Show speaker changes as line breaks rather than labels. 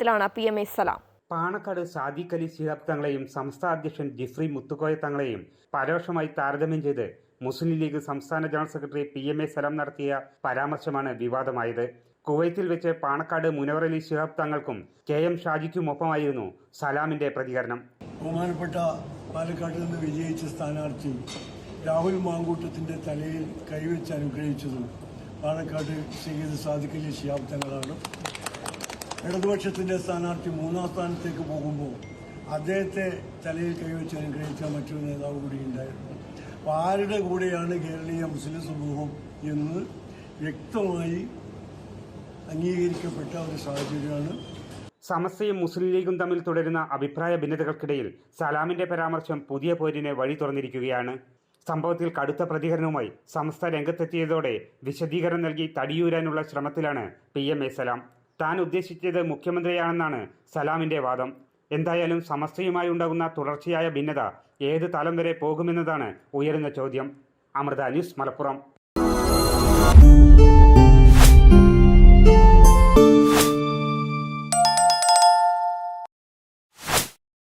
വിമർശനത്തിലാണ് PMA സലാം.
പാണക്കാട് സാദിഖ് അലി ശിഹാബ് തങ്ങളെയും സംസ്ഥാന അധ്യക്ഷൻ ജിഫ്രി മുത്തുക്കോയ തങ്ങളെയും പരോക്ഷമായി താരതമ്യം ചെയ്ത് മുസ്ലിം ലീഗ് സംസ്ഥാന ജനറൽ സെക്രട്ടറി PMA സലാം നടത്തിയ പരാമർശമാണ് വിവാദമായത്. കുവൈത്തിൽ വെച്ച് പാണക്കാട് മുനവർ അലി ശിഹാബ് തങ്ങൾക്കും KM ഷാജിക്കുമൊപ്പമായിരുന്നു സലാമിന്റെ പ്രതികരണം.
ബഹുമാനപ്പെട്ട പാലക്കാട്ടിൽ നിന്ന് വിജയിച്ച സ്ഥാനാർത്ഥി രാഹുൽ മാങ്കൂട്ടത്തിന്റെ തലയിൽ കൈവച്ച് അനുഗ്രഹിച്ചതും പാണക്കാട് സയ്യിദ് സാദിഖ് അലി ശിഹാബ് തങ്ങളാണ്. ഇടതുപക്ഷത്തിന്റെ സ്ഥാനാർത്ഥി മൂന്നാം സ്ഥാനത്തേക്ക് പോകുമ്പോൾ അദ്ദേഹത്തെ തലയിൽ കൈവച്ച് അനുഗ്രഹിച്ച മറ്റൊരു നേതാവ് കൂടി ഉണ്ടായിരുന്നു. അപ്പോൾ ആരുടെ കൂടെയാണ് കേരളീയ മുസ്ലിം സമൂഹം എന്ന് വ്യക്തമായി അംഗീകരിക്കപ്പെട്ട ഒരു സാഹചര്യമാണ്.
സമസ്തയും മുസ്ലിം ലീഗും തമ്മിൽ തുടരുന്ന അഭിപ്രായ ഭിന്നതകൾക്കിടയിൽ സലാമിന്റെ പരാമർശം പുതിയ പോരിന് വഴി തുറന്നിരിക്കുകയാണ്. സംഭവത്തിൽ കടുത്ത പ്രതികരണവുമായി സമസ്ത രംഗത്തെത്തിയതോടെ വിശദീകരണം നൽകി തടിയൂരാനുള്ള ശ്രമത്തിലാണ് PMA സലാം. താൻ ഉദ്ദേശിച്ചത് മുഖ്യമന്ത്രിയാണെന്നാണ് സലാമിന്റെ വാദം. എന്തായാലും സമസ്തയുമായി ഉണ്ടാകുന്ന തുടർച്ചയായ ഭിന്നത ഏത് തലം വരെ പോകുമെന്നതാണ് ഉയരുന്ന ചോദ്യം. അമൃത ന്യൂസ്, മലപ്പുറം.